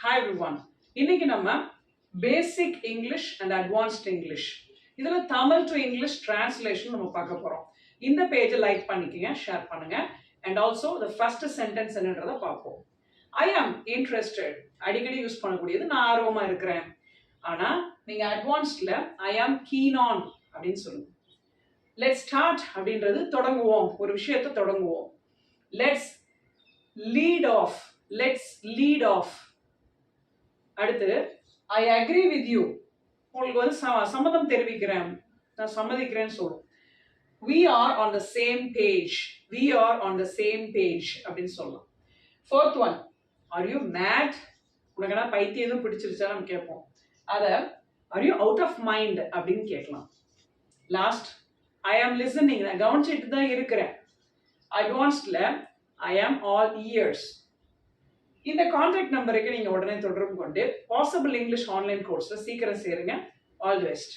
Hi everyone. இன்னைக்கு நம்ம basic English and advanced English இதுல தமிழ் to English translation நம்ம பார்க்க போறோம். இந்த பேஜை லைக் பண்ணிக்கங்க, ஷேர் பண்ணுங்க and also the first sentence என்னன்றதை பார்ப்போம். I am interested அடிக்கடி யூஸ் பண்ணக்கூடியது நான் ஆர்வமா இருக்கிறேன். ஆனா நீங்க advancedல I am keen on அப்படின்னு சொல்லுங்க. Let's start அப்படின்றது தொடங்குவோம், ஒரு விஷயத்தை தொடங்குவோம். Let's lead off. Let's lead off. அடுத்து I agree with you. உங்களுக்கு வந்து சம்மதம் தெரிவிக்கிறேன், நான் சம்மதிக்கிறேன்னு சொல்லுவோம். We are on the same page. We are on the same page அப்படின்னு சொல்லலாம். Fourth one, are you mad? உனக்கு என்ன பைத்தியம் எதுவும் பிடிச்சிருச்சா நம்ம கேட்போம். அத are you out of mind அப்படின்னு கேட்கலாம். Last, I am listening. நான் கவனிச்சிட்டு தான் இருக்கிறேன். அட்வான்ஸ்ட்ல I am all ears. இந்த கான்டாக்ட் நம்பருக்கு நீங்க உடனே தொடர்பு கொண்டு பாசிபிள் இங்கிலீஷ் ஆன்லைன் கோர்ஸ்ல சீக்கிரம் சேருங்க. All the best.